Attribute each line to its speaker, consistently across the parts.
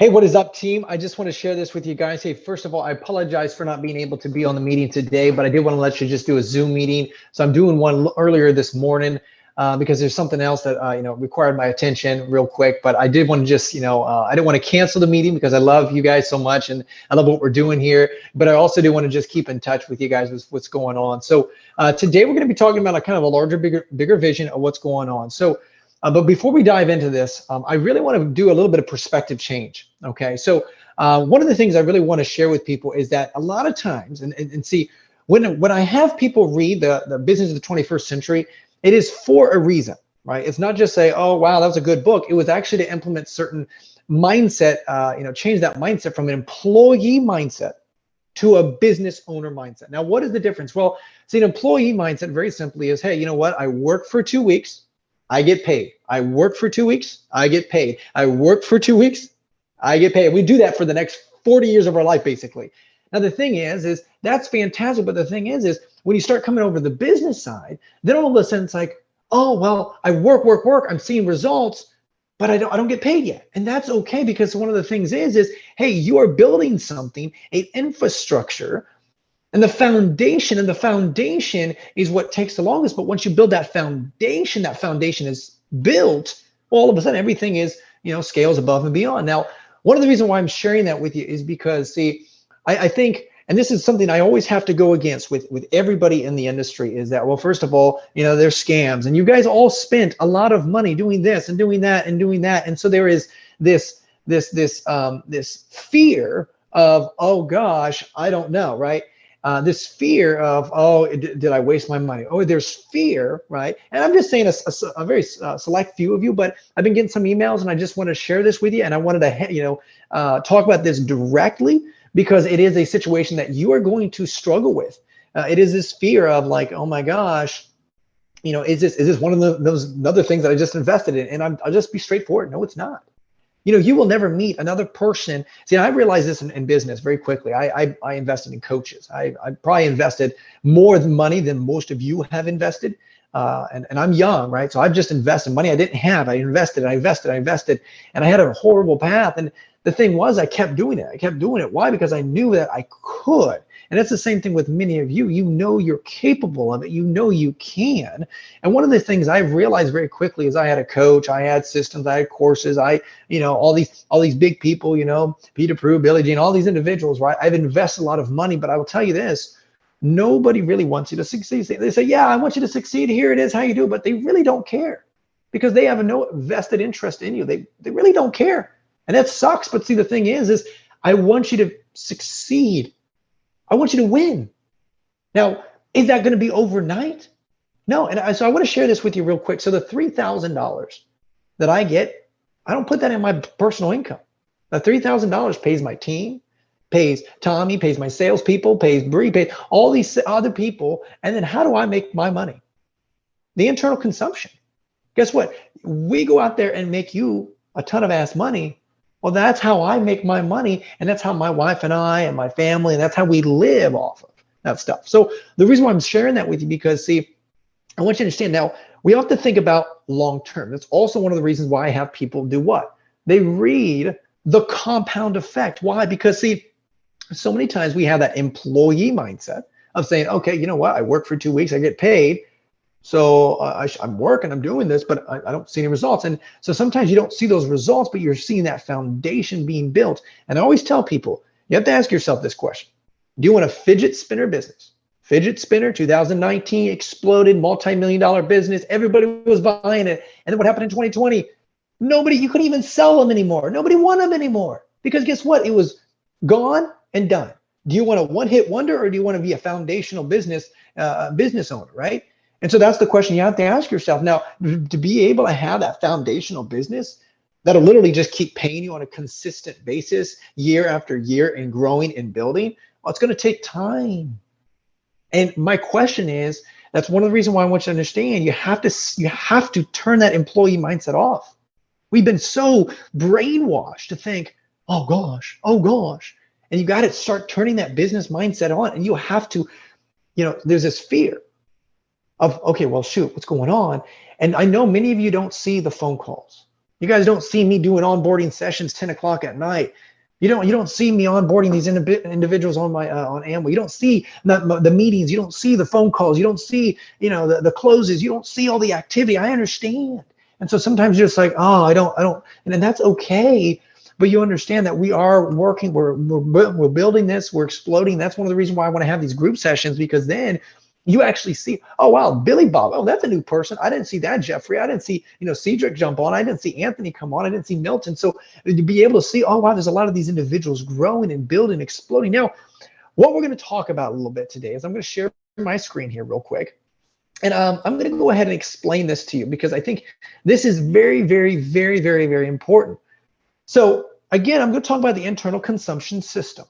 Speaker 1: Hey, what is up, team? I just want to share this with you guys. Hey, first of all, I apologize for not being able to be on the meeting today, but I did want to let you just do a Zoom meeting. So I'm doing one earlier this morning because there's something else that required my attention real quick. But I did want to just, I didn't want to cancel the meeting because I love you guys so much and I love what we're doing here. But I also do want to just keep in touch with you guys with what's going on. So today we're going to be talking about a kind of a larger, bigger vision of what's going on. So. But before we dive into this, I really want to do a little bit of perspective change. Okay, so one of the things I really want to share with people is that a lot of times, and see, when I have people read the Business of the 21st Century, it is for a reason, right? It's not just say, oh wow, that was a good book. It was actually to implement certain mindset, change that mindset from an employee mindset to a business owner mindset. Now, what is the difference? Well, see, an employee mindset very simply is, hey, you know what? I work for 2 weeks. I get paid. I work for 2 weeks. I get paid. I work for 2 weeks. I get paid. We do that for the next 40 years of our life, basically. Now, the thing is that's fantastic. But the thing is when you start coming over the business side, then all of a sudden it's like, oh, well, I work. I'm seeing results, but I don't get paid yet. And that's okay, because one of the things is, hey, you are building something, an infrastructure, and the foundation is what takes the longest. But once you build that foundation is built, well, all of a sudden everything is, scales above and beyond. Now, one of the reasons why I'm sharing that with you is because, see, I think, and this is something I always have to go against with everybody in the industry, is that, well, first of all, there's scams, and you guys all spent a lot of money doing this and doing that and doing that. And so there is this fear of, oh gosh, I don't know, right? This fear of, oh, did I waste my money? Oh, there's fear, right? And I'm just saying a very select few of you, but I've been getting some emails and I just want to share this with you. And I wanted to, talk about this directly because it is a situation that you are going to struggle with. It is this fear of like, oh my gosh, is this one of those other things that I just invested in? And I'll just be straightforward. No, it's not. You will never meet another person. See, I realized this in business very quickly. I invested in coaches. I probably invested more money than most of you have invested. And I'm young, right? So I've just invested money I didn't have. I invested, and I had a horrible path. And the thing was, I kept doing it. Why? Because I knew that I could. And it's the same thing with many of you. You're capable of it. You can. And one of the things I've realized very quickly is I had a coach, I had systems, I had courses, all these big people, Peter Prue, Billy Jean, all these individuals, right? I've invested a lot of money, but I will tell you this, nobody really wants you to succeed. They say, yeah, I want you to succeed. Here it is, how you do it. But they really don't care because they have no vested interest in you. They really don't care. And that sucks. But see, the thing is I want you to succeed. I want you to win. Now, is that going to be overnight? No. And so I want to share this with you real quick. So the $3,000 that I get, I don't put that in my personal income. The $3,000 pays my team, pays Tommy, pays my salespeople, pays Bree, pays all these other people. And then how do I make my money? The internal consumption. Guess what? We go out there and make you a ton of ass money. Well, that's how I make my money, and that's how my wife and I and my family, and that's how we live off of that stuff. So the reason why I'm sharing that with you, because see, I want you to understand now, we have to think about long term. That's also one of the reasons why I have people do what? They read the compound effect. Why? Because see, so many times we have that employee mindset of saying, okay, you know what? I work for 2 weeks, I get paid. So I'm working, I'm doing this, but I don't see any results. And so sometimes you don't see those results, but you're seeing that foundation being built. And I always tell people, you have to ask yourself this question. Do you want a fidget spinner business? Fidget spinner, 2019, exploded, multi-million-dollar business. Everybody was buying it. And then what happened in 2020? You couldn't even sell them anymore. Nobody wanted them anymore. Because guess what? It was gone and done. Do you want a one-hit wonder, or do you want to be a foundational business owner, right? And so that's the question you have to ask yourself. Now, to be able to have that foundational business that'll literally just keep paying you on a consistent basis year after year and growing and building, well, it's going to take time. And my question is, that's one of the reasons why I want you to understand, you have to turn that employee mindset off. We've been so brainwashed to think, oh gosh. And you got to start turning that business mindset on. And you have to, there's this fear of, okay, well, shoot, what's going on? And I know many of you don't see the phone calls. You guys don't see me doing onboarding sessions 10 o'clock at night. You don't see me onboarding these individuals on my on Amway. You don't see the meetings. You don't see the phone calls. You don't see the closes. You don't see all the activity. I understand. And so sometimes you're just like, oh, I don't, and that's okay. But you understand that we are working. We're building this. We're exploding. That's one of the reasons why I want to have these group sessions, because then you actually see, oh wow, Billy Bob, oh, that's a new person. I didn't see that. Jeffrey, I didn't see Cedric jump on. I didn't see Anthony come on. I didn't see Milton. So to be able to see, oh wow, there's a lot of these individuals growing and building, exploding. Now, what we're going to talk about a little bit today is I'm going to share my screen here real quick. And I'm going to go ahead and explain this to you, because I think this is very, very, very, very, very important. So again, I'm going to talk about the internal consumption system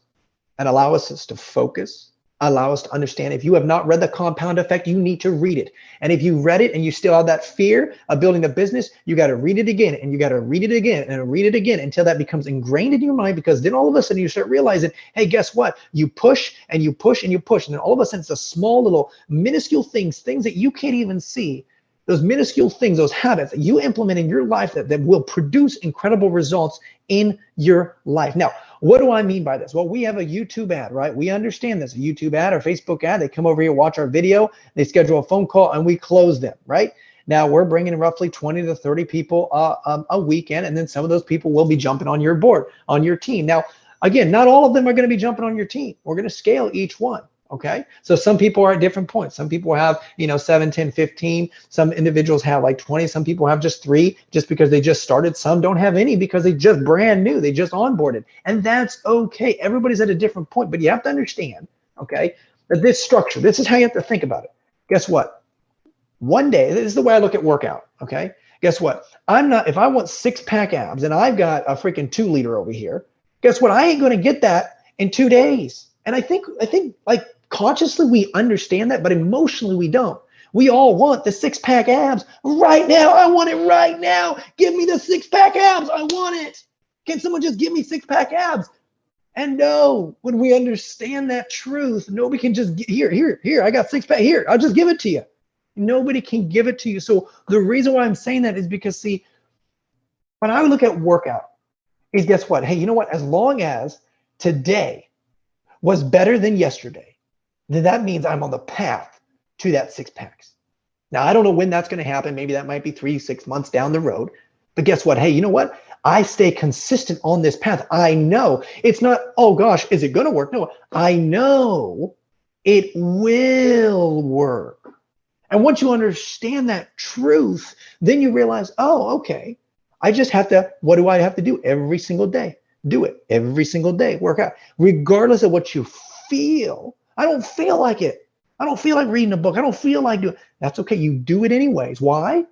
Speaker 1: and allow us to focus, allow us to understand. If you have not read The Compound Effect, you need to read it. And if you read it and you still have that fear of building a business, you got to read it again, and you got to read it again and read it again until that becomes ingrained in your mind, because then all of a sudden you start realizing, hey, guess what? You push and you push and you push. And then all of a sudden it's a small little minuscule things that you can't even see. Those minuscule things, those habits that you implement in your life that will produce incredible results in your life. Now, what do I mean by this? Well, we have a YouTube ad, right? We understand this, a YouTube ad or Facebook ad. They come over here, watch our video, they schedule a phone call, and we close them, right? Now we're bringing roughly 20 to 30 people a weekend, and then some of those people will be jumping on your board, on your team. Now, again, not all of them are going to be jumping on your team. We're going to scale each one. Okay. So some people are at different points. Some people have, 7, 10, 15. Some individuals have like 20. Some people have just 3 just because they just started. Some don't have any because they just brand new. They just onboarded. And that's okay. Everybody's at a different point, but you have to understand, okay, that this structure, this is how you have to think about it. Guess what? One day, this is the way I look at workout. Okay. Guess what? If I want 6-pack abs and I've got a freaking 2-liter over here, guess what? I ain't going to get that in 2 days. And I think like, consciously we understand that, but emotionally we don't. We all want the 6-pack abs right now. I want it right now. Give me the 6-pack abs. I want it. Can someone just give me 6-pack abs? And no, when we understand that truth, nobody can just here. I got 6-pack here. I'll just give it to you. Nobody can give it to you. So the reason why I'm saying that is because, see, when I look at workout, is guess what? Hey, you know what? As long as today was better than yesterday, then that means I'm on the path to that 6-packs. Now, I don't know when that's going to happen. Maybe that might be 3-6 months down the road. But guess what? Hey, you know what? I stay consistent on this path. I know it's not, oh gosh, is it going to work? No, I know it will work. And once you understand that truth, then you realize, oh, okay, I just have to, what do I have to do every single day? Do it every single day. Work out, regardless of what you feel. I don't feel like it. I don't feel like reading a book. I don't feel like doing it. That's okay. You do it anyways. Why?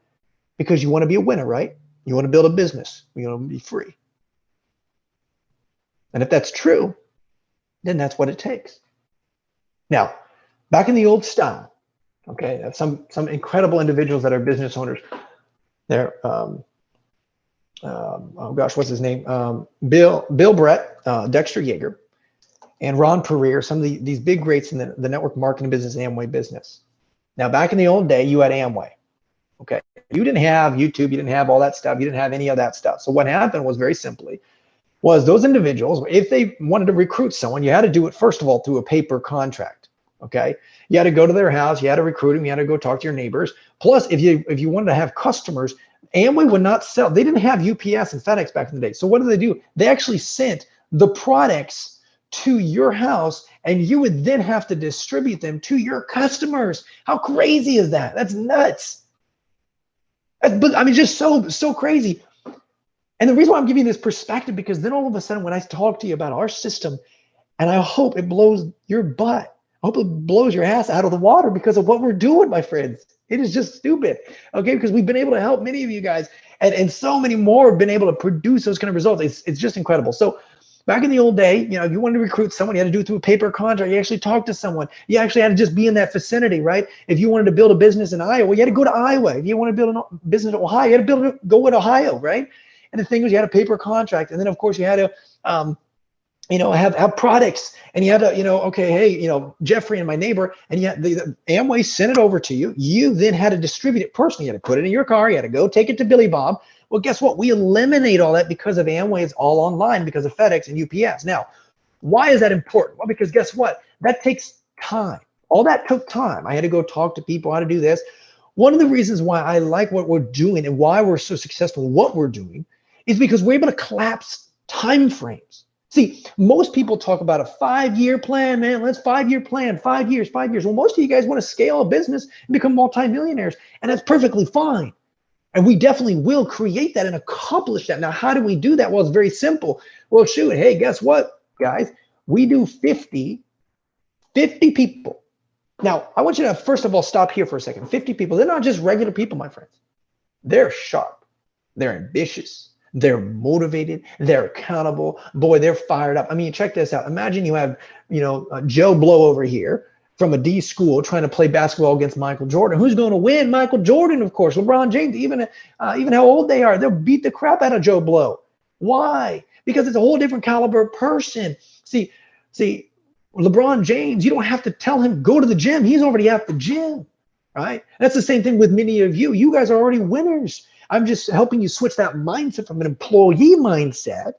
Speaker 1: Because you want to be a winner, right? You want to build a business. You want to be free. And if that's true, then that's what it takes. Now, back in the old style, okay, that's some incredible individuals that are business owners. They're, oh gosh, what's his name? Bill Brett, Dexter Yeager, and Ron Pereira, some of these big greats in the network marketing business, Amway business. Now, back in the old day, you had Amway. Okay. You didn't have YouTube. You didn't have all that stuff. You didn't have any of that stuff. So what happened was very simply, was those individuals, if they wanted to recruit someone, you had to do it, first of all, through a paper contract. Okay. You had to go to their house. You had to recruit them. You had to go talk to your neighbors. Plus, if you wanted to have customers, Amway would not sell. They didn't have UPS and FedEx back in the day. So what did? They actually sent the products to your house, and you would then have to distribute them to your customers. How crazy is that? That's nuts. But I mean, just so crazy. And the reason why I'm giving you this perspective, because then all of a sudden when I talk to you about our system, and I hope it blows your butt, I hope it blows your ass out of the water because of what we're doing, my friends. It is just stupid, okay? Because we've been able to help many of you guys, and so many more have been able to produce those kind of results. It's just incredible. So back in the old day, if you wanted to recruit someone, you had to do it through a paper contract. You actually talked to someone. You actually had to just be in that vicinity, right? If you wanted to build a business in Iowa, you had to go to Iowa. If you want to build a business in Ohio, you had to go to Ohio, right? And the thing was, you had a paper contract, and then of course you had to, have products, and you had to, okay, hey, Jeffrey and my neighbor, and you had the Amway sent it over to you. You then had to distribute it personally. You had to put it in your car. You had to go take it to Billy Bob. Well, guess what? We eliminate all that because of Amway. It's all online because of FedEx and UPS. Now, why is that important? Well, because guess what? That takes time. All that took time. I had to go talk to people how to do this. One of the reasons why I like what we're doing and why we're so successful in what we're doing is because we're able to collapse time frames. See, most people talk about a 5-year plan, man. Let's 5-year plan, 5 years, 5 years. Well, most of you guys want to scale a business and become multimillionaires, and that's perfectly fine. And we definitely will create that and accomplish that. Now, how do we do that? Well, it's very simple. Well, shoot, hey, guess what, guys? We do 50 people. Now, I want you to first of all stop here for a second. 50 people, they're not just regular people, my friends. They're sharp. They're ambitious. They're motivated. They're accountable. Boy, they're fired up. I mean, check this out. Imagine you have, Joe Blow over here from a D school trying to play basketball against Michael Jordan. Who's going to win? Michael Jordan, of course. LeBron James, even how old they are, they'll beat the crap out of Joe Blow. Why? Because it's a whole different caliber person. See, LeBron James, you don't have to tell him, go to the gym. He's already at the gym, right? That's the same thing with many of you. You guys are already winners. I'm just helping you switch that mindset from an employee mindset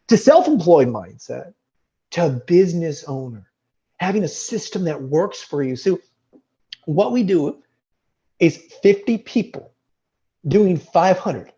Speaker 1: to self-employed mindset to a business owner, having a system that works for you. So what we do is 50 people doing 500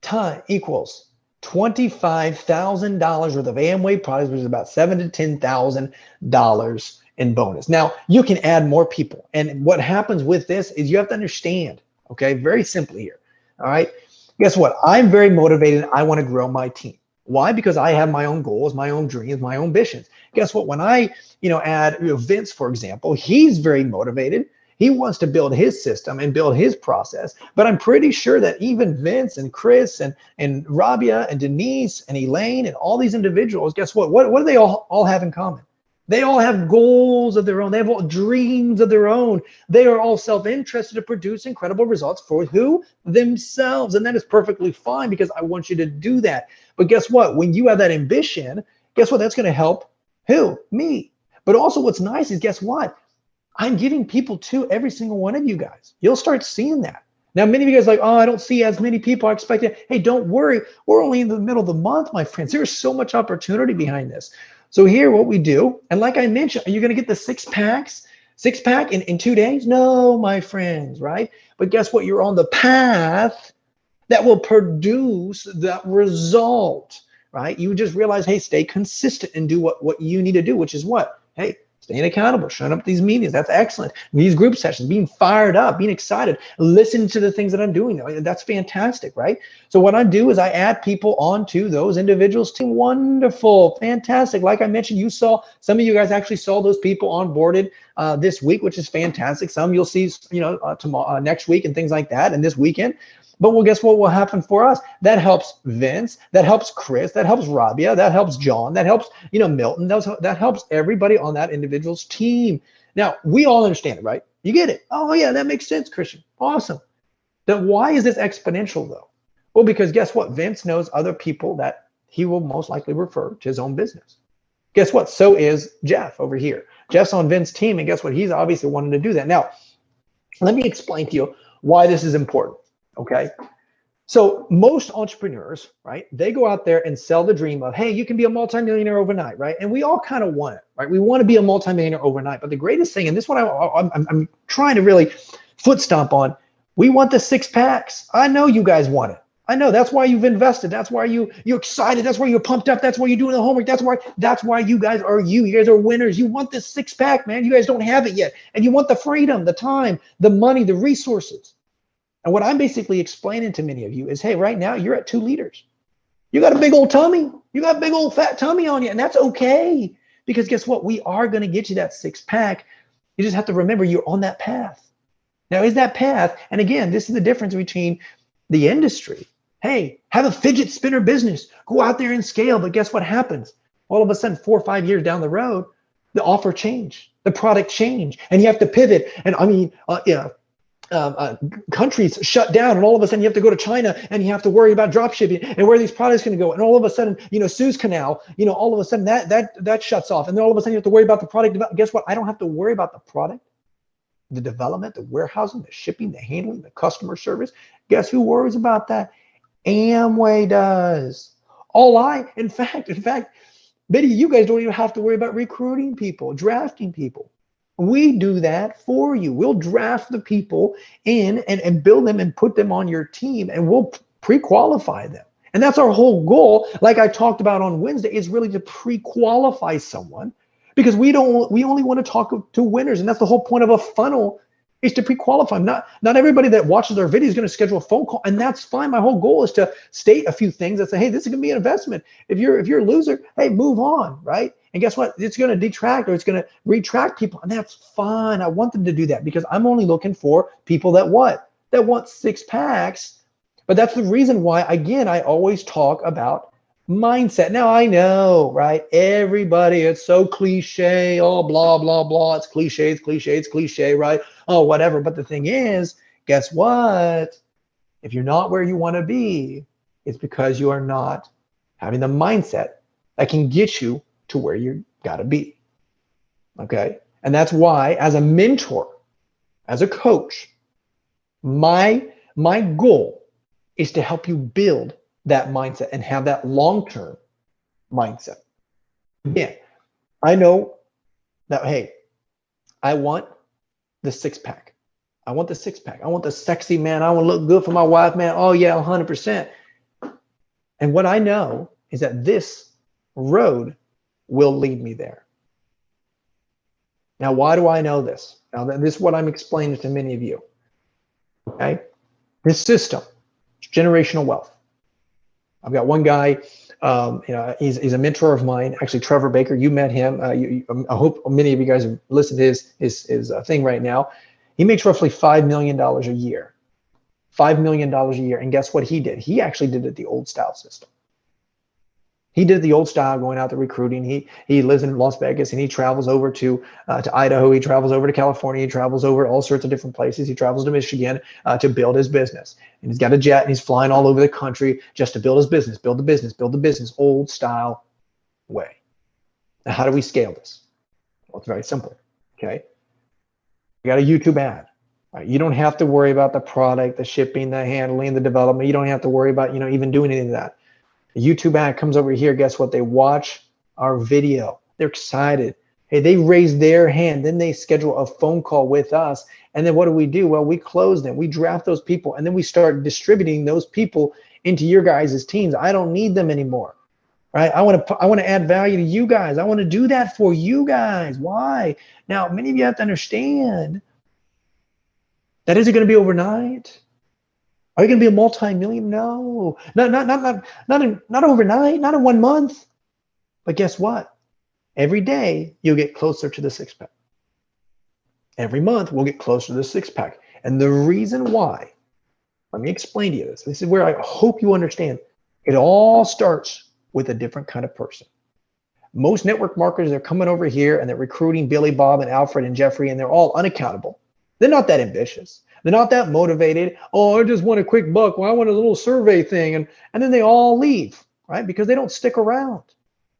Speaker 1: time equals $25,000 worth of Amway products, which is about $7,000 to $10,000 in bonus. Now, you can add more people. And what happens with this is you have to understand, okay, very simply here, all right? Guess what? I'm very motivated. I want to grow my team. Why? Because I have my own goals, my own dreams, my own ambitions. Guess what? When I, add Vince, for example, he's very motivated. He wants to build his system and build his process. But I'm pretty sure that even Vince and Chris and Rabia and Denise and Elaine and all these individuals, guess what? What do they all have in common? They all have goals of their own. They have all dreams of their own. They are all self-interested to produce incredible results for who? Themselves. And that is perfectly fine because I want you to do that. But guess what? When you have that ambition, guess what? That's going to help who? Me. But also what's nice is guess what? I'm giving people to every single one of you guys. You'll start seeing that. Now, many of you guys are like, oh, I don't see as many people I expected. Hey, don't worry. We're only in the middle of the month, my friends. There's so much opportunity behind this. So here, what we do, and like I mentioned, are you going to get the six pack in 2 days? No, my friends, right? But guess what? You're on the path that will produce that result, right? You just realize, hey, stay consistent and do what you need to do, which is what? Hey, staying accountable, showing up at these meetings. That's excellent. These group sessions, being fired up, being excited, listen to the things that I'm doing. That's fantastic, right? So what I do is I add people onto those individuals' team. Wonderful, fantastic. Like I mentioned, some of you guys actually saw those people onboarded this week, which is fantastic. Some you'll see, tomorrow, next week and things like that, and this weekend. But well, guess what will happen for us? That helps Vince, that helps Chris, that helps Rabia, that helps John, that helps, Milton, that helps everybody on that individual's team. Now, we all understand it, right? You get it. Oh yeah, that makes sense, Christian. Awesome. Then why is this exponential though? Well, because guess what? Vince knows other people that he will most likely refer to his own business. Guess what? So is Jeff over here. Jeff's on Vince's team, and guess what? He's obviously wanting to do that. Now, let me explain to you why this is important. Okay. So most entrepreneurs, right, they go out there and sell the dream of, hey, you can be a multimillionaire overnight, right? And we all kind of want it, right? We want to be a multimillionaire overnight. But the greatest thing, and this one I'm trying to really foot stomp on, we want the six packs. I know you guys want it. I know that's why you've invested. That's why you're excited. That's why you're pumped up. That's why you're doing the homework. That's why you guys are you guys are winners. You want this six pack, man. You guys don't have it yet. And you want the freedom, the time, the money, the resources. And what I'm basically explaining to many of you is, hey, right now you're at 2 liters. You got a big old tummy. You got a big old fat tummy on you. And that's okay. Because guess what? We are going to get you that six pack. You just have to remember you're on that path. Now, is that path? And again, this is the difference between the industry. Hey, have a fidget spinner business. Go out there and scale. But guess what happens? All of a sudden, 4 or 5 years down the road, the offer changed. The product changed. And you have to pivot. And I mean, countries shut down, and all of a sudden you have to go to China and you have to worry about drop shipping and where these products going to go. And all of a sudden, Suez Canal, all of a sudden that shuts off. And then all of a sudden you have to worry about the product. Guess what? I don't have to worry about the product. the development, the warehousing, the shipping, the handling, the customer service. Guess who worries about that? Amway does. In fact, many of you guys don't even have to worry about recruiting people, drafting people. We do that for you. We'll draft the people in and build them and put them on your team, and we'll pre-qualify them. And that's our whole goal. Like I talked about on Wednesday, is really to pre-qualify someone, because we only want to talk to winners. And that's the whole point of a funnel, is to pre-qualify. Not everybody that watches our video is going to schedule a phone call, and that's fine. My whole goal is to state a few things that say, hey, this is going to be an investment. If you're a loser, hey, move on, right? And guess what? It's going to detract, or it's going to retract people, and that's fine. I want them to do that, because I'm only looking for people that what? That want 6 packs. But that's the reason why, again, I always talk about mindset. Now I know, right? Everybody, it's so cliche. Oh, blah, blah, blah. It's cliche, it's cliche, it's cliche, right? Oh, whatever. But the thing is, guess what? If you're not where you want to be, it's because you are not having the mindset that can get you to where you got to be. Okay? And that's why, as a mentor, as a coach, my goal is to help you build that mindset and have that long-term mindset. Again, I know that, hey, I want the 6-pack. I want the 6-pack. I want the sexy, man. I want to look good for my wife, man. Oh yeah, 100%. And what I know is that this road will lead me there. Now, why do I know this? Now, this is what I'm explaining to many of you. Okay? This system, generational wealth. I've got one guy, he's a mentor of mine, actually Trevor Baker. You met him. I hope many of you guys have listened to his thing right now. He makes roughly $5 million a year. $5 million a year. And guess what he did? He actually did it the old style system. He did the old style, going out to recruiting. He lives in Las Vegas, and he travels over to Idaho. He travels over to California. He travels over all sorts of different places. He travels to Michigan to build his business. And he's got a jet, and he's flying all over the country just to build his business, build the business, old style way. Now, how do we scale this? Well, it's very simple. Okay. You got a YouTube ad. Right? You don't have to worry about the product, the shipping, the handling, the development. You don't have to worry about, even doing any of that. A YouTube ad comes over here. Guess what? They watch our video. They're excited. Hey, they raise their hand. Then they schedule a phone call with us. And then what do? Well, we close them. We draft those people. And then we start distributing those people into your guys' teams. I don't need them anymore. Right? I want to add value to you guys. I want to do that for you guys. Why? Now, many of you have to understand that isn't going to be overnight. Are you going to be a multi-million? No, not overnight, not in 1 month. But guess what? Every day you'll get closer to the 6-pack. Every month we'll get closer to the 6-pack. And the reason why, let me explain to you this. This is where I hope you understand. It all starts with a different kind of person. Most network marketers are coming over here and they're recruiting Billy, Bob, and Alfred and Jeffrey, and they're all unaccountable. They're not that ambitious. They're not that motivated. Oh, I just want a quick buck. Well, I want a little survey thing. And then they all leave, right? Because they don't stick around.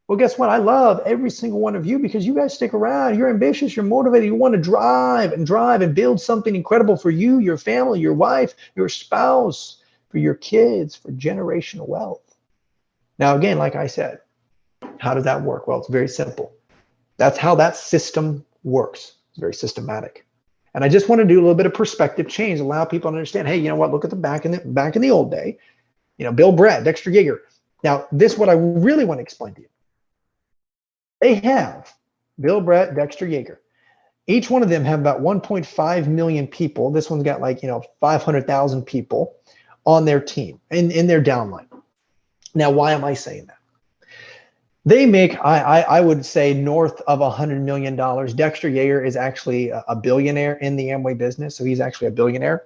Speaker 1: Well, guess what? I love every single one of you, because you guys stick around. You're ambitious. You're motivated. You want to drive and build something incredible for you, your family, your wife, your spouse, for your kids, for generational wealth. Now, again, like I said, how does that work? Well, it's very simple. That's how that system works. It's very systematic. And I just want to do a little bit of perspective change, allow people to understand, hey, you know what, look at the back in the old day, Bill Brett, Dexter Yeager. Now, this is what I really want to explain to you. They have Bill Brett, Dexter Yeager. Each one of them have about 1.5 million people. This one's got 500,000 people on their team, in their downline. Now, why am I saying that? They make, I would say, north of $100 million. Dexter Yeager is actually a billionaire in the Amway business. So he's actually a billionaire.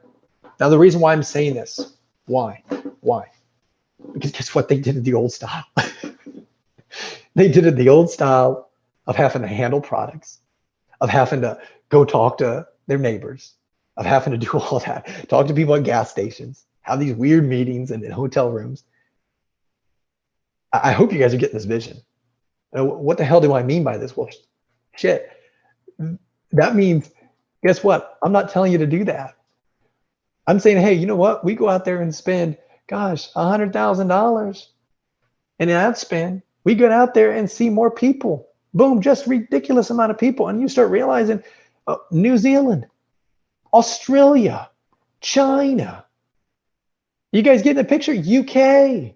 Speaker 1: Now, the reason why I'm saying this, why? Because guess what? They did it the old style. They did it the old style of having to handle products, of having to go talk to their neighbors, of having to do all that, talk to people at gas stations, have these weird meetings in hotel rooms. I hope you guys are getting this vision. What the hell do I mean by this? Well, shit. That means Guess what? I'm not telling you to do that. I'm saying, hey, you know what? We go out there and spend, gosh, $100,000 in ad spend. We get out there and see more people. Boom, just ridiculous amount of people. And you start realizing New Zealand, Australia, China. You guys get the picture? UK,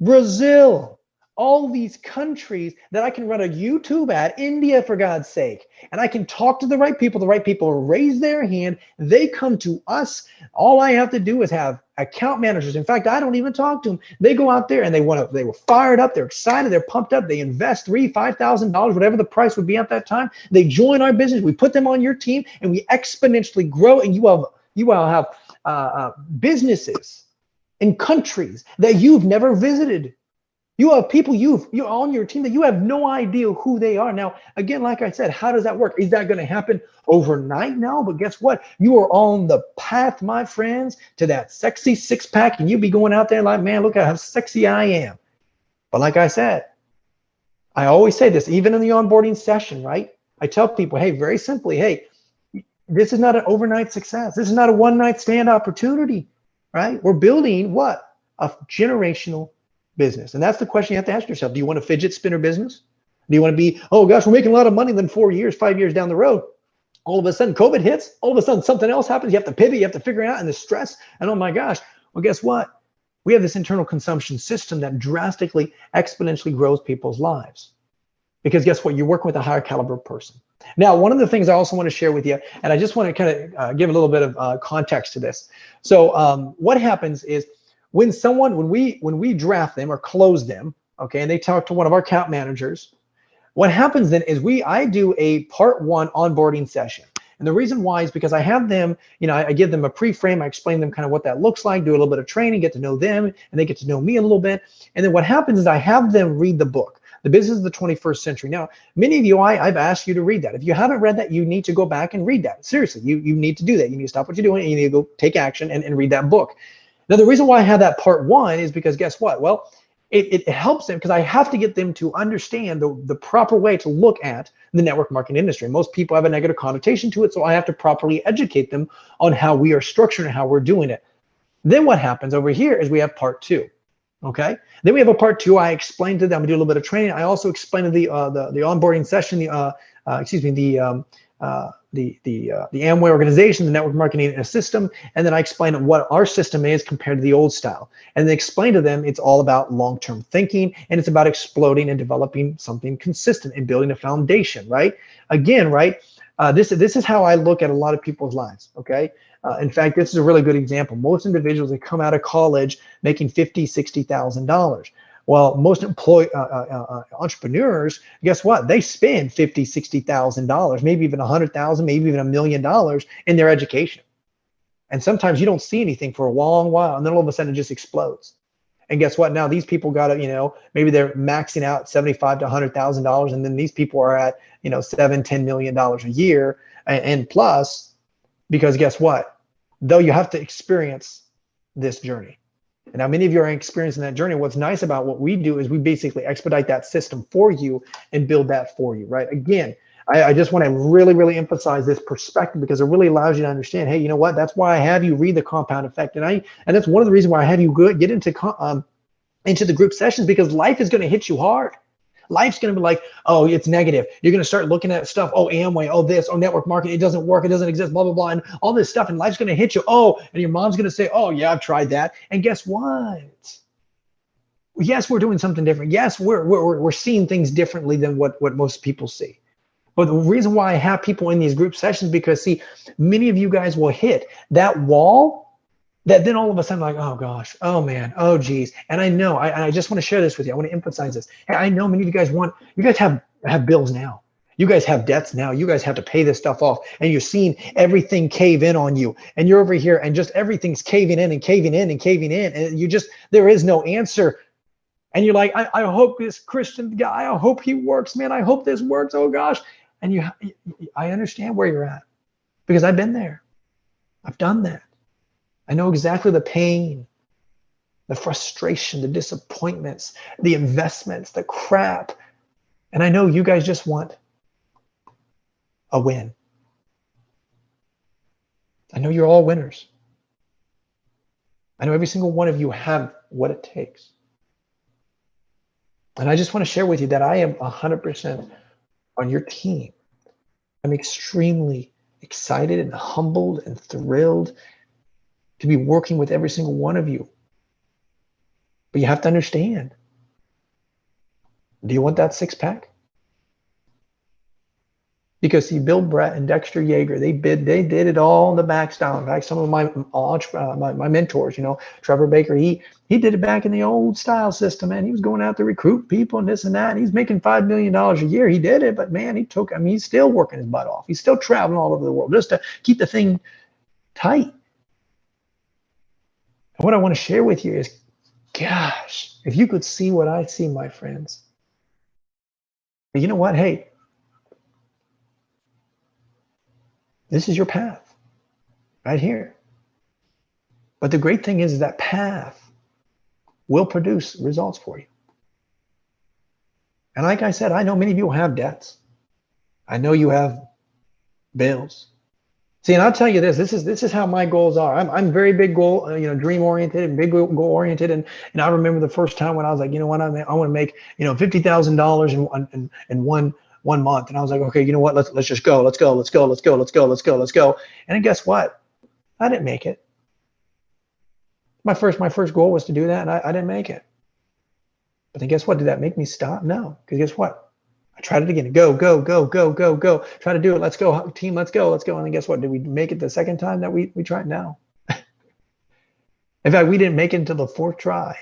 Speaker 1: Brazil, all these countries that I can run a YouTube ad, India for God's sake, and I can talk to the right people raise their hand, they come to us. All I have to do is have account managers. In fact, I don't even talk to them. They go out there and they were fired up, they're excited, they're pumped up, they invest $3,000-$5,000, whatever the price would be at that time. They join our business, we put them on your team, and we exponentially grow, and you will have businesses in countries that you've never visited. You have people you're on your team that you have no idea who they are. Now, again, like I said, how does that work? Is that going to happen overnight? No, but guess what? You are on the path, my friends, to that sexy six-pack, and you be going out there like, man, look at how sexy I am. But like I said, I always say this, even in the onboarding session, right? I tell people, hey, very simply, hey, this is not an overnight success. This is not a one-night stand opportunity, right? We're building what? A generational business. And that's the question you have to ask yourself. Do you want a fidget spinner business? Do you want to be, oh gosh, we're making a lot of money, then 4 years, 5 years down the road, all of a sudden COVID hits, all of a sudden something else happens, you have to pivot, you have to figure it out, and the stress, and oh my gosh, well, guess what? We have this internal consumption system that drastically, exponentially grows people's lives. Because guess what? You're working with a higher caliber person. Now, one of the things I also want to share with you, and I just want to kind of give a little bit of context to this. So what happens is, when we draft them or close them, okay, and they talk to one of our account managers, what happens then is I do a part 1 onboarding session. And the reason why is because I have them, I give them a pre-frame, I explain them kind of what that looks like, do a little bit of training, get to know them, and they get to know me a little bit. And then what happens is I have them read the book, The Business of the 21st Century. Now, many of you, I've asked you to read that. If you haven't read that, you need to go back and read that. Seriously, you need to do that. You need to stop what you're doing and you need to go take action and read that book. Now, the reason why I have that part 1 is because guess what? Well, it helps them because I have to get them to understand the proper way to look at the network marketing industry. Most people have a negative connotation to it, so I have to properly educate them on how we are structured and how we're doing it. Then what happens over here is we have part 2. Okay. Then we have a part 2. I explain to them, I do a little bit of training. I also explain the onboarding session, the Amway organization, the network marketing system, and then I explain what our system is compared to the old style. And then explain to them it's all about long-term thinking, and it's about exploding and developing something consistent and building a foundation, right? Again, right? This is how I look at a lot of people's lives, okay? In fact, this is a really good example. Most individuals that come out of college making $50,000, $60,000. Well, most entrepreneurs, guess what? They spend $50,000, $60,000, maybe even $100,000, maybe even $1 million in their education. And sometimes you don't see anything for a long while, and then all of a sudden it just explodes. And guess what? Now these people got to, maybe they're maxing out $75,000 to $100,000, and then these people are at, $7-10 million a year and plus, because guess what? Though you have to experience this journey. And now many of you are experiencing that journey. What's nice about what we do is we basically expedite that system for you and build that for you, right? Again, I just want to really, really emphasize this perspective because it really allows you to understand, hey, you know what? That's why I have you read the compound effect. And that's one of the reasons why I have you get into the group sessions, because life is going to hit you hard. Life's going to be like, oh, it's negative. You're going to start looking at stuff. Oh, Amway, oh, this, oh, network marketing, it doesn't work. It doesn't exist, blah, blah, blah, and all this stuff. And life's going to hit you. Oh, and your mom's going to say, oh, yeah, I've tried that. And guess what? Yes, we're doing something different. Yes, we're seeing things differently than what most people see. But the reason why I have people in these group sessions, because see, many of you guys will hit that wall that then all of a sudden like, oh gosh, oh man, oh geez. And I know, I just want to share this with you. I want to emphasize this. Hey, I know many of you guys have bills now. You guys have debts now. You guys have to pay this stuff off, and you're seeing everything cave in on you. And you're over here and just everything's caving in and caving in and caving in. And there is no answer. And you're like, I hope this Christian guy, I hope he works, man. I hope this works. Oh gosh. And I understand where you're at because I've been there. I've done that. I know exactly the pain, the frustration, the disappointments, the investments, the crap. And I know you guys just want a win. I know you're all winners. I know every single one of you have what it takes. And I just want to share with you that I am 100% on your team. I'm extremely excited and humbled and thrilled to be working with every single one of you. But you have to understand, do you want that six pack? Because see, Bill Brett and Dexter Yeager, they did it all in the back style. In fact, some of my mentors, Trevor Baker, he did it back in the old style system, man. He was going out to recruit people and this and that. And he's making $5 million a year. He did it, but man, he's still working his butt off. He's still traveling all over the world just to keep the thing tight. And what I want to share with you is, gosh, if you could see what I see, my friends. But you know what? Hey, this is your path right here. But the great thing is that path will produce results for you. And like I said, I know many of you have debts. I know you have bills. See, and I'll tell you this is how my goals are. I'm very big goal, dream oriented and big goal oriented. And I remember the first time when I was like, you know what, I want to make, $50,000 in one month. And I was like, okay, you know what, let's just go. Let's go. And then guess what? I didn't make it. My first goal was to do that, and I didn't make it. But then guess what? Did that make me stop? No, because guess what? I tried it again. Go. Try to do it. Let's go, team. Let's go. And then guess what? Did we make it the second time that we tried? No. In fact, we didn't make it until the fourth try.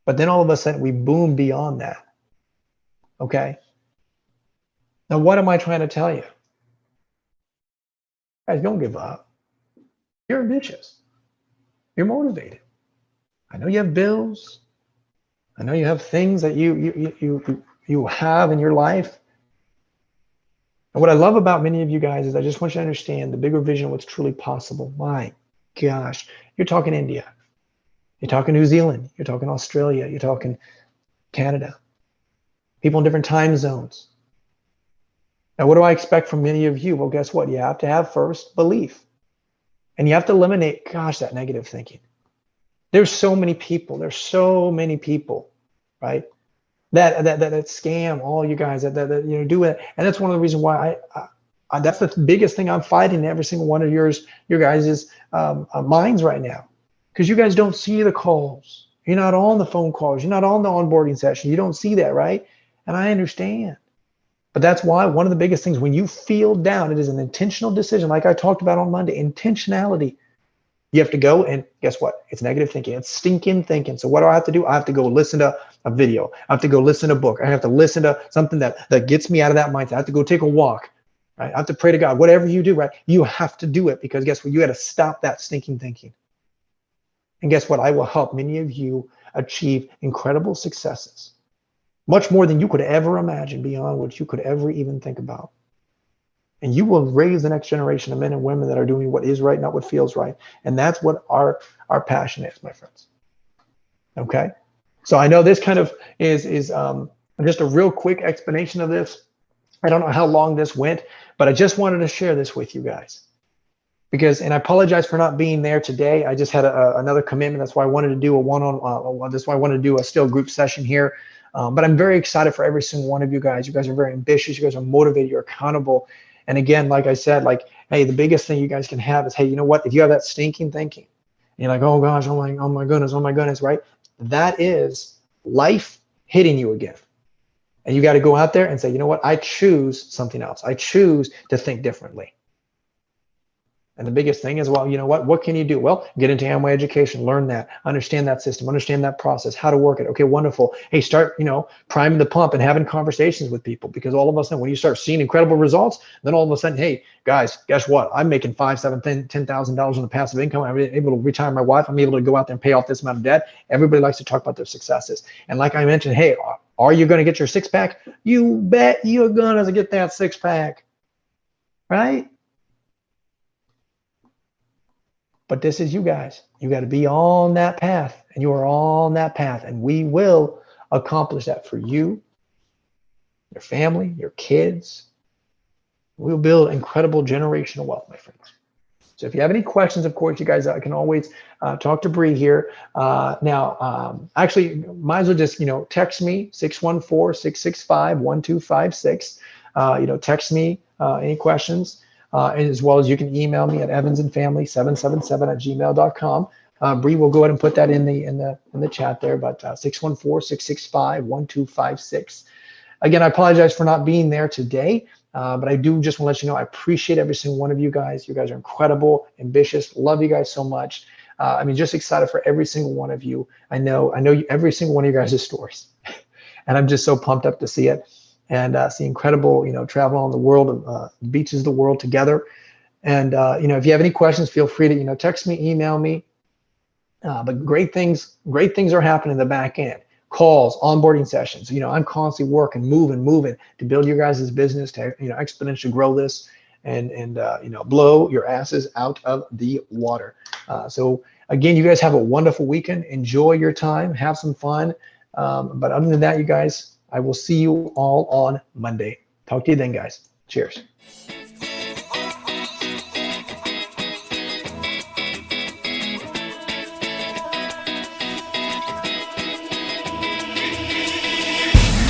Speaker 1: But then all of a sudden we boomed beyond that. Okay. Now, what am I trying to tell you? Guys, don't give up. You're ambitious. You're motivated. I know you have bills. I know you have things that you have in your life. And what I love about many of you guys is I just want you to understand the bigger vision of what's truly possible. My gosh, you're talking India. You're talking New Zealand. You're talking Australia. You're talking Canada. People in different time zones. Now, what do I expect from many of you? Well, guess what? You have to have first belief. And you have to eliminate, that negative thinking. There's so many people, right? That scam all you guys that do it. And that's one of the reasons why I that's the biggest thing I'm fighting in every single one of your guys' minds right now. Because you guys don't see the calls. You're not on the phone calls. You're not on the onboarding session. You don't see that, right? And I understand. But that's why one of the biggest things, when you feel down, it is an intentional decision, like I talked about on Monday, intentionality. You have to go and guess what? It's negative thinking. It's stinking thinking. So what do I have to do? I have to go listen to a video. I have to go listen to a book. I have to listen to something that gets me out of that mindset. I have to go take a walk. Right? I have to pray to God. Whatever you do, right? You have to do it because guess what? You got to stop that stinking thinking. And guess what? I will help many of you achieve incredible successes. Much more than you could ever imagine, beyond what you could ever even think about. And you will raise the next generation of men and women that are doing what is right, not what feels right. And that's what our passion is, my friends. Okay? So I know this kind of is just a real quick explanation of this. I don't know how long this went, but I just wanted to share this with you guys. And I apologize for not being there today. I just had another commitment. That's why I wanted to do that's why I wanted to do a still group session here. But I'm very excited for every single one of you guys. You guys are very ambitious. You guys are motivated. You're accountable. And again, like I said, hey, the biggest thing you guys can have is, hey, you know what? If you have that stinking thinking, and you're like, oh gosh, oh my goodness, right? That is life hitting you again. And you got to go out there and say, you know what? I choose something else. I choose to think differently. And the biggest thing is, well, you know what can you do? Well, get into Amway education, learn that, understand that system, understand that process, how to work it. Okay, wonderful. Hey, start, priming the pump and having conversations with people, because all of a sudden when you start seeing incredible results, then all of a sudden, hey, guys, guess what? I'm making $5,000, $7,000, $10,000 on the passive income. I'm able to retire my wife. I'm able to go out there and pay off this amount of debt. Everybody likes to talk about their successes. And like I mentioned, hey, are you going to get your six pack? You bet you're going to get that six pack, right? But this is you guys. You got to be on that path, and you are on that path, and we will accomplish that for you, your family, your kids. We'll build incredible generational wealth, my friends. So if you have any questions, of course, you guys can always talk to Bree here. Actually, might as well just, text me 614-665-1256. Text me any questions, as well as you can email me at evansandfamily777@gmail.com. Bree will go ahead and put that in the chat there, but 614-665-1256. Again, I apologize for not being there today, but I do just want to let you know I appreciate every single one of you guys. You guys are incredible, ambitious. Love you guys so much. Just excited for every single one of you. I know every single one of you guys' stories, and I'm just so pumped up to see it and see incredible, travel on the world, beaches of the world together. And if you have any questions, feel free to text me, email me. But great things are happening in the back end. Calls, onboarding sessions. I'm constantly working, moving to build your guys' business, to exponentially grow this and blow your asses out of the water. So again, you guys have a wonderful weekend. Enjoy your time, have some fun. But other than that, you guys, I will see you all on Monday. Talk to you then, guys. Cheers.